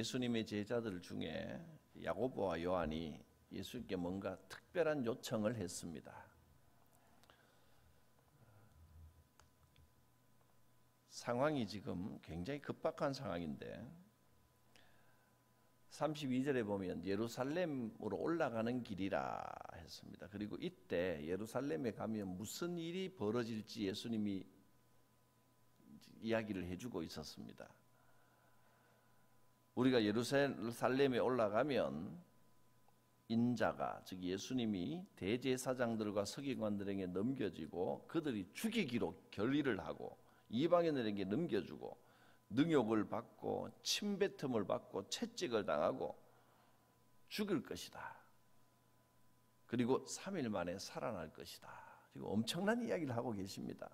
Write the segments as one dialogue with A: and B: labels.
A: 예수님의 제자들 중에 야고보와 요한이 예수님께 뭔가 특별한 요청을 했습니다. 상황이 지금 굉장히 급박한 상황인데 32절에 보면 예루살렘으로 올라가는 길이라 했습니다. 그리고 이때 예루살렘에 가면 무슨 일이 벌어질지 예수님이 이야기를 해주고 있었습니다. 우리가 예루살렘에 올라가면 인자가, 즉 예수님이 대제사장들과 서기관들에게 넘겨지고 그들이 죽이기로 결의를 하고 이방인들에게 넘겨주고 능욕을 받고 침뱉음을 받고 채찍을 당하고 죽을 것이다. 그리고 3일 만에 살아날 것이다. 지금 엄청난 이야기를 하고 계십니다.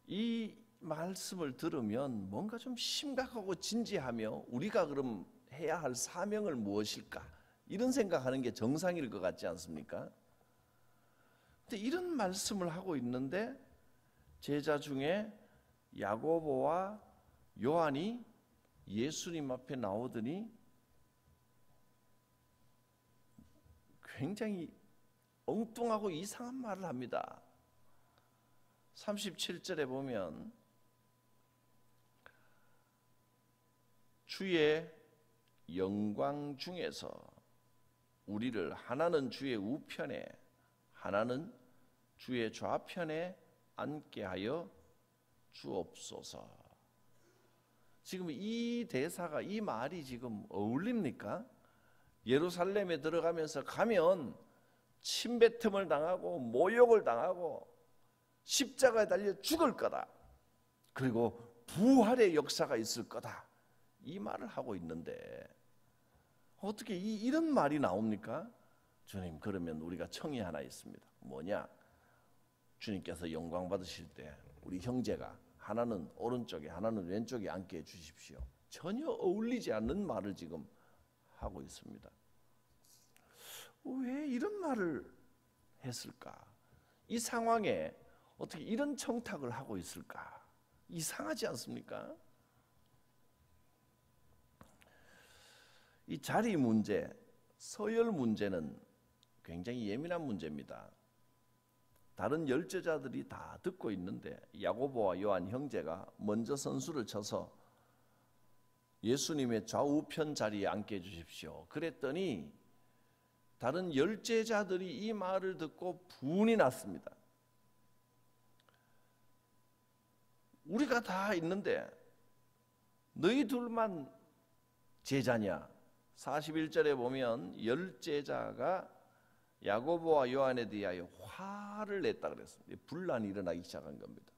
A: 이 말씀을 들으면 뭔가 좀 심각하고 진지하며 우리가 그럼 해야 할 사명을 무엇일까? 이런 생각하는 게 정상일 것 같지 않습니까? 근데 이런 말씀을 하고 있는데 제자 중에 야고보와 요한이 예수님 앞에 나오더니 굉장히 엉뚱하고 이상한 말을 합니다. 37절에 보면 주의 영광 중에서 우리를 하나는 주의 우편에 하나는 주의 좌편에 앉게 하여 주옵소서. 지금 이 대사가, 이 말이 지금 어울립니까? 예루살렘에 들어가면서 가면 침뱉음을 당하고 모욕을 당하고 십자가에 달려 죽을 거다. 그리고 부활의 역사가 있을 거다. 이 말을 하고 있는데 어떻게 이런 말이 나옵니까? 주님, 그러면 우리가 청이 하나 있습니다. 뭐냐? 주님께서 영광 받으실 때 우리 형제가 하나는 오른쪽에 하나는 왼쪽에 앉게 해주십시오. 전혀 어울리지 않는 말을 지금 하고 있습니다. 왜 이런 말을 했을까? 이 상황에 어떻게 이런 청탁을 하고 있을까? 이상하지 않습니까? 이 자리 문제, 서열 문제는 굉장히 예민한 문제입니다. 다른 열제자들이 다 듣고 있는데 야고보와 요한 형제가 먼저 선수를 쳐서 예수님의 좌우편 자리에 앉게 해주십시오. 그랬더니 다른 열제자들이 이 말을 듣고 분이 났습니다. 우리가 다 있는데 너희 둘만 제자냐? 41절에 보면 열제자가 야고보와 요한에 대하여 화를 냈다 그랬습니다. 분란이 일어나기 시작한 겁니다.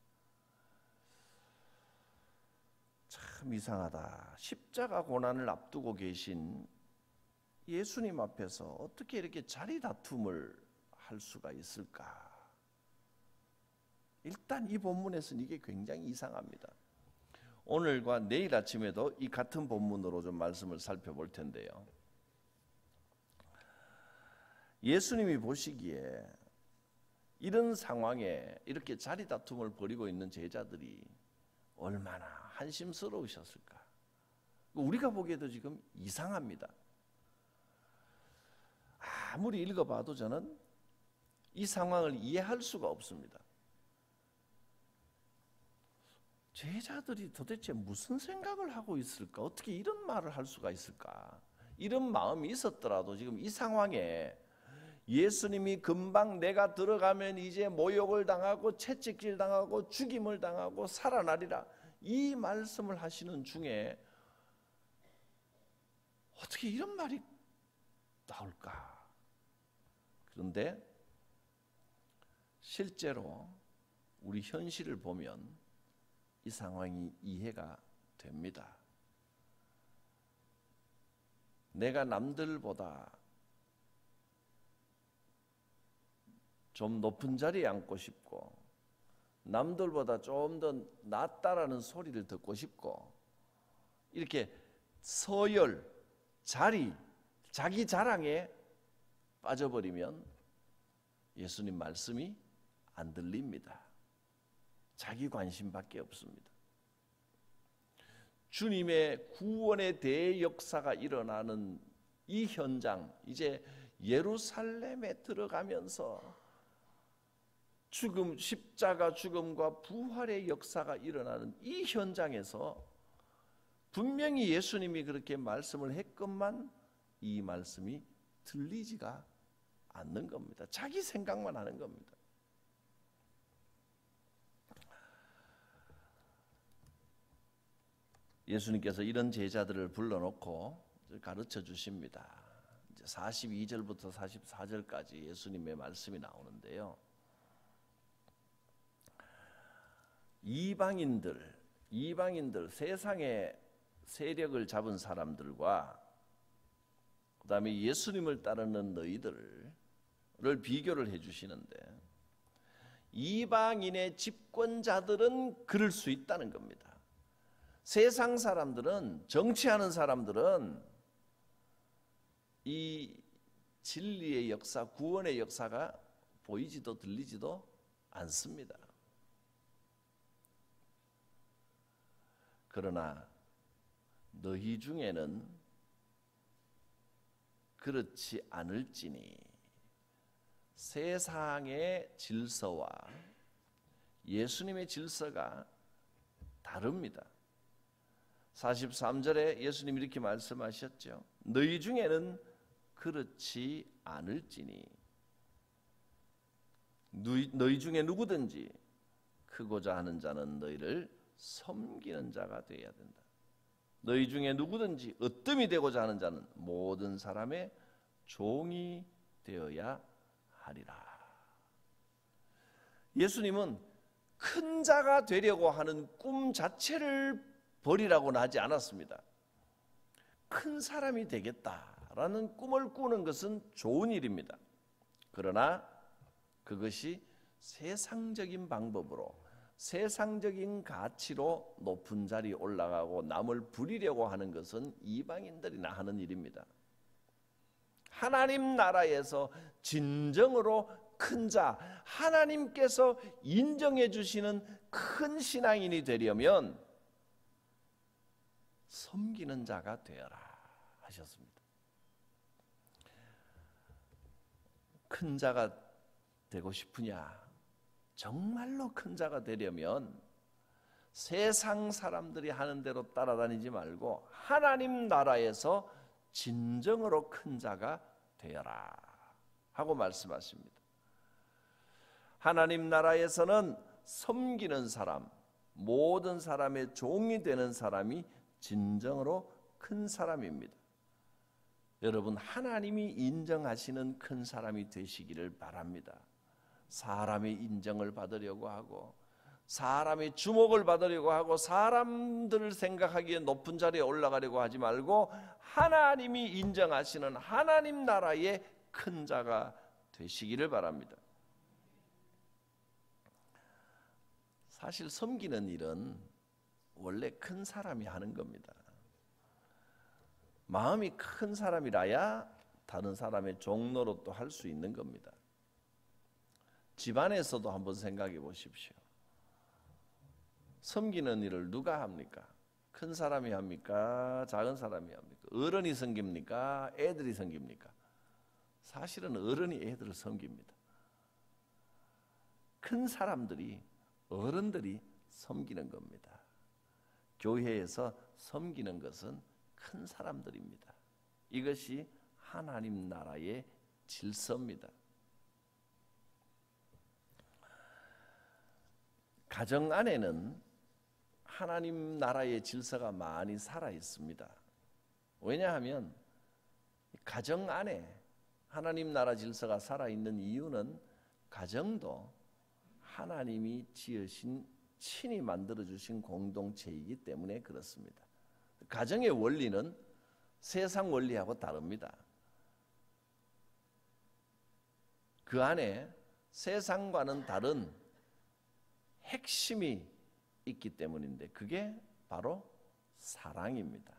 A: 참 이상하다. 십자가 고난을 앞두고 계신 예수님 앞에서 어떻게 이렇게 자리 다툼을 할 수가 있을까? 일단 이 본문에서는 이게 굉장히 이상합니다. 오늘과 내일 아침에도 이 같은 본문으로 좀 말씀을 살펴볼 텐데요. 예수님이 보시기에 이런 상황에 이렇게 자리 다툼을 벌이고 있는 제자들이 얼마나 한심스러우셨을까? 우리가 보기에도 지금 이상합니다. 아무리 읽어봐도 저는 이 상황을 이해할 수가 없습니다. 제자들이 도대체 무슨 생각을 하고 있을까? 어떻게 이런 말을 할 수가 있을까? 이런 마음이 있었더라도 지금 이 상황에 예수님이 금방 내가 들어가면 이제 모욕을 당하고 채찍질 당하고 죽임을 당하고 살아나리라, 이 말씀을 하시는 중에 어떻게 이런 말이 나올까? 그런데 실제로 우리 현실을 보면 이 상황이 이해가 됩니다. 내가 남들보다 좀 높은 자리에 앉고 싶고 남들보다 좀 더 낫다라는 소리를 듣고 싶고 이렇게 서열, 자리, 자기 자랑에 빠져버리면 예수님 말씀이 안 들립니다. 자기 관심밖에 없습니다. 주님의 구원의 대역사가 일어나는 이 현장, 이제 예루살렘에 들어가면서 죽음, 십자가 죽음과 부활의 역사가 일어나는 이 현장에서 분명히 예수님이 그렇게 말씀을 했건만 이 말씀이 들리지가 않는 겁니다. 자기 생각만 하는 겁니다. 예수님께서 이런 제자들을 불러놓고 가르쳐 주십니다. 이제 42절부터 44절까지 예수님의 말씀이 나오는데요. 이방인들 세상의 세력을 잡은 사람들과 그 다음에 예수님을 따르는 너희들을 비교를 해주시는데, 이방인의 집권자들은 그럴 수 있다는 겁니다. 세상 사람들은, 정치하는 사람들은 이 진리의 역사, 구원의 역사가 보이지도 들리지도 않습니다. 그러나 너희 중에는 그렇지 않을지니 세상의 질서와 예수님의 질서가 다릅니다. 43절에 예수님이 이렇게 말씀하셨죠. 너희 중에는 그렇지 않을지니, 너희 중에 누구든지 크고자 하는 자는 너희를 섬기는 자가 되어야 된다. 너희 중에 누구든지 으뜸이 되고자 하는 자는 모든 사람의 종이 되어야 하리라. 예수님은 큰 자가 되려고 하는 꿈 자체를 버리라고는 하지 않았습니다. 큰 사람이 되겠다라는 꿈을 꾸는 것은 좋은 일입니다. 그러나 그것이 세상적인 방법으로, 세상적인 가치로 높은 자리에 올라가고 남을 부리려고 하는 것은 이방인들이나 하는 일입니다. 하나님 나라에서 진정으로 큰 자, 하나님께서 인정해 주시는 큰 신앙인이 되려면 섬기는 자가 되어라 하셨습니다. 큰 자가 되고 싶으냐? 정말로 큰 자가 되려면 세상 사람들이 하는 대로 따라다니지 말고 하나님 나라에서 진정으로 큰 자가 되어라 하고 말씀하십니다. 하나님 나라에서는 섬기는 사람, 모든 사람의 종이 되는 사람이 진정으로 큰 사람입니다. 여러분, 하나님이 인정하시는 큰 사람이 되시기를 바랍니다. 사람의 인정을 받으려고 하고, 사람의 주목을 받으려고 하고, 사람들을 생각하기에 높은 자리에 올라가려고 하지 말고 하나님이 인정하시는 하나님 나라의 큰 자가 되시기를 바랍니다. 사실 섬기는 일은 원래 큰 사람이 하는 겁니다. 마음이 큰 사람이라야 다른 사람의 종노릇도 할 수 있는 겁니다. 집안에서도 한번 생각해 보십시오. 섬기는 일을 누가 합니까? 큰 사람이 합니까? 작은 사람이 합니까? 어른이 섬깁니까? 애들이 섬깁니까? 사실은 어른이 애들을 섬깁니다. 큰 사람들이, 어른들이 섬기는 겁니다. 교회에서 섬기는 것은 큰 사람들입니다. 이것이 하나님 나라의 질서입니다. 가정 안에는 하나님 나라의 질서가 많이 살아 있습니다. 왜냐하면 가정 안에 하나님 나라 질서가 살아 있는 이유는 가정도 하나님이 지으신, 친히 만들어 주신 공동체이기 때문에 그렇습니다. 가정의 원리는 세상 원리하고 다릅니다. 그 안에 세상과는 다른 핵심이 있기 때문인데 그게 바로 사랑입니다.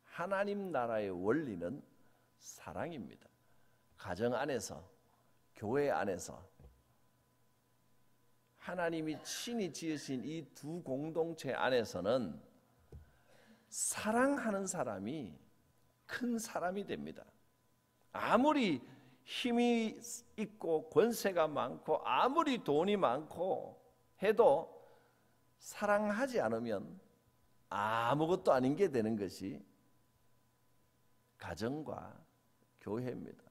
A: 하나님 나라의 원리는 사랑입니다. 가정 안에서, 교회 안에서 하나님이 친히 지으신 이 두 공동체 안에서는 사랑하는 사람이 큰 사람이 됩니다. 아무리 힘이 있고 권세가 많고 아무리 돈이 많고 해도 사랑하지 않으면 아무것도 아닌 게 되는 것이 가정과 교회입니다.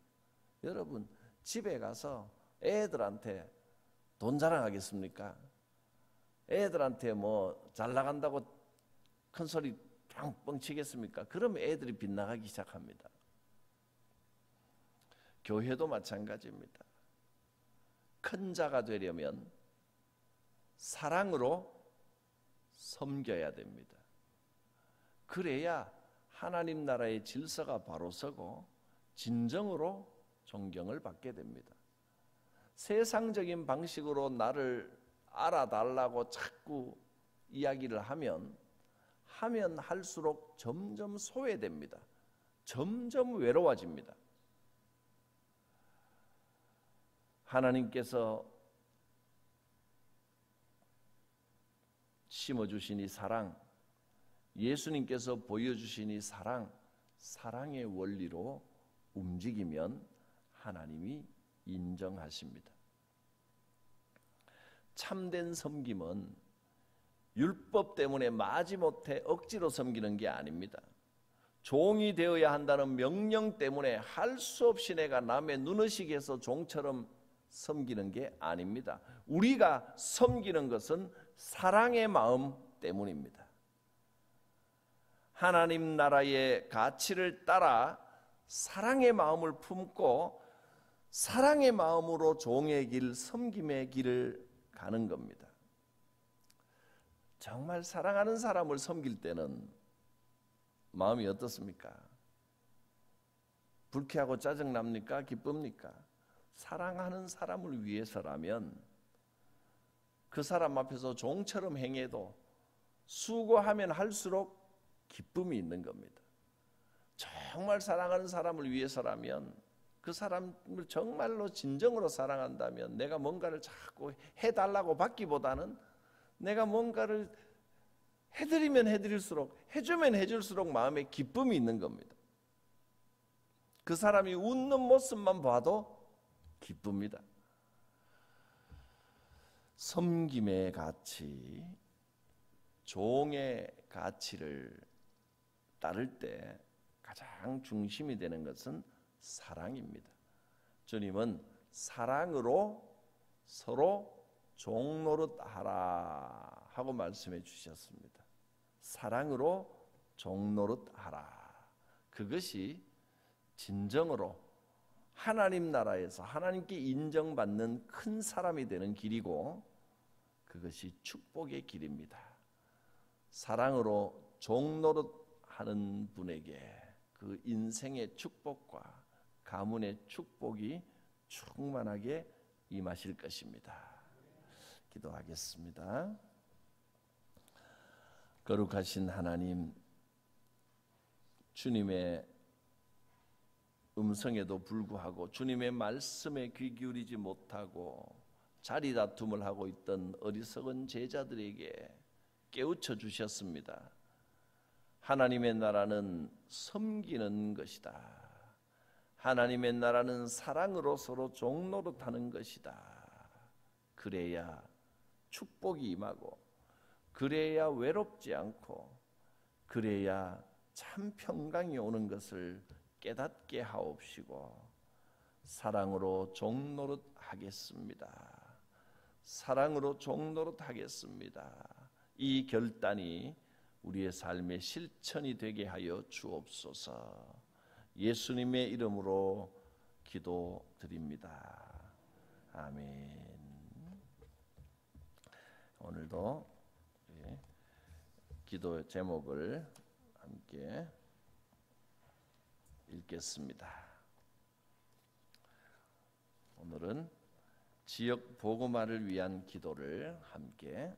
A: 여러분 집에 가서 애들한테 돈 자랑하겠습니까? 애들한테 뭐 잘 나간다고 큰 소리 뻥뻥 치겠습니까? 그러면 애들이 빗나가기 시작합니다. 교회도 마찬가지입니다. 큰 자가 되려면 사랑으로 섬겨야 됩니다. 그래야 하나님 나라의 질서가 바로 서고 진정으로 존경을 받게 됩니다. 세상적인 방식으로 나를 알아달라고 자꾸 이야기를 하면 할수록 점점 소외됩니다. 점점 외로워집니다. 하나님께서 심어주신 이 사랑, 예수님께서 보여주신 이 사랑, 사랑의 원리로 움직이면 하나님이 인정하십니다. 참된 섬김은 율법 때문에 마지못해 억지로 섬기는 게 아닙니다. 종이 되어야 한다는 명령 때문에 할 수 없이 내가 남의 눈의식에서 종처럼 섬기는 게 아닙니다. 우리가 섬기는 것은 사랑의 마음 때문입니다. 하나님 나라의 가치를 따라 사랑의 마음을 품고 사랑의 마음으로 종의 길, 섬김의 길을 가는 겁니다. 정말 사랑하는 사람을 섬길 때는 마음이 어떻습니까? 불쾌하고 짜증납니까? 기쁩니까? 사랑하는 사람을 위해서라면 그 사람 앞에서 종처럼 행해도 수고하면 할수록 기쁨이 있는 겁니다. 정말 사랑하는 사람을 위해서라면 그 사람을 정말로 진정으로 사랑한다면 내가 뭔가를 자꾸 해달라고 받기보다는 내가 뭔가를 해드리면 해드릴수록 해주면 해줄수록 마음에 기쁨이 있는 겁니다. 그 사람이 웃는 모습만 봐도 기쁩니다. 섬김의 가치, 종의 가치를 따를 때 가장 중심이 되는 것은 사랑입니다. 주님은 사랑으로 서로 종노릇 하라 하고 말씀해 주셨습니다. 사랑으로 종노릇 하라. 그것이 진정으로 하나님 나라에서 하나님께 인정받는 큰 사람이 되는 길이고 그것이 축복의 길입니다. 사랑으로 종노릇하는 분에게 그 인생의 축복과 가문의 축복이 충만하게 임하실 것입니다. 기도하겠습니다. 거룩하신 하나님, 주님의 음성에도 불구하고 주님의 말씀에 귀 기울이지 못하고 자리 다툼을 하고 있던 어리석은 제자들에게 깨우쳐 주셨습니다. 하나님의 나라는 섬기는 것이다. 하나님의 나라는 사랑으로 서로 종노릇하는 것이다. 그래야 축복이 임하고 그래야 외롭지 않고 그래야 참 평강이 오는 것을 깨닫게 하옵시고 사랑으로 종노릇 하겠습니다. 사랑으로 종노릇 하겠습니다. 이 결단이 우리의 삶의 실천이 되게 하여 주옵소서. 예수님의 이름으로 기도드립니다. 아멘. 오늘도 기도 제목을 함께 읽겠습니다. 오늘은 지역 복음화를 위한 기도를 함께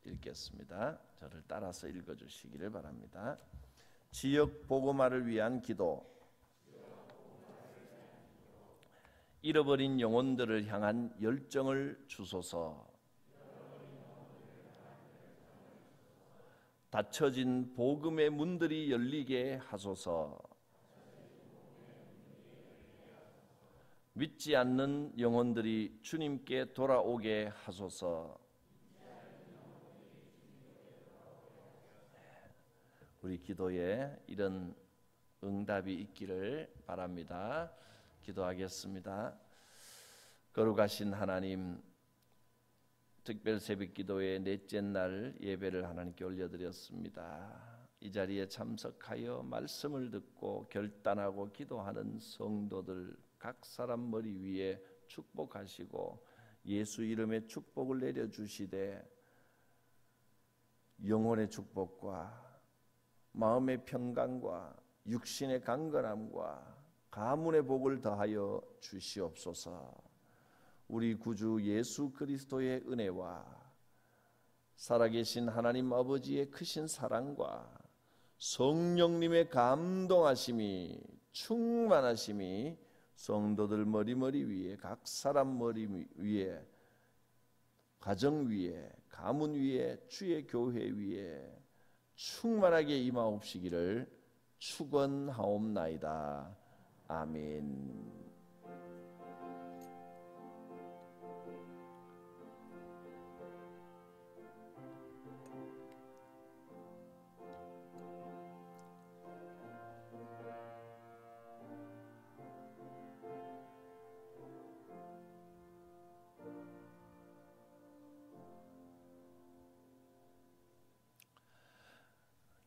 A: 읽겠습니다. 저를 따라서 읽어주시기를 바랍니다. 지역 복음화를 위한 기도. 잃어버린 영혼들을 향한 열정을 주소서. 닫혀진 복음의 문들이 열리게 하소서. 믿지 않는 영혼들이 주님께 돌아오게 하소서. 우리 기도에 이런 응답이 있기를 바랍니다. 기도하겠습니다. 거룩하신 하나님, 특별 새벽기도의 넷째 날 예배를 하나님께 올려드렸습니다. 이 자리에 참석하여 말씀을 듣고 결단하고 기도하는 성도들 각 사람 머리 위에 축복하시고 예수 이름의 축복을 내려주시되 영혼의 축복과 마음의 평강과 육신의 강건함과 가문의 복을 더하여 주시옵소서. 우리 구주 예수 그리스도의 은혜와 살아계신 하나님 아버지의 크신 사랑과 성령님의 감동하심이 충만하심이 성도들 머리 위에 각 사람 머리 위에 가정 위에 가문 위에 주의 교회 위에 충만하게 임하옵시기를 축원하옵나이다. 아멘.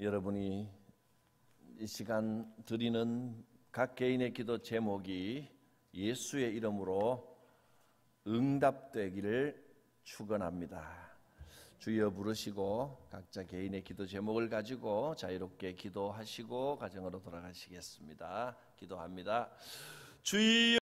A: 여러분이 이 시간 드리는 각 개인의 기도 제목이 예수의 이름으로 응답되기를 축원합니다. 주여 부르시고 각자 개인의 기도 제목을 가지고 자유롭게 기도하시고 가정으로 돌아가시겠습니다. 기도합니다. 주여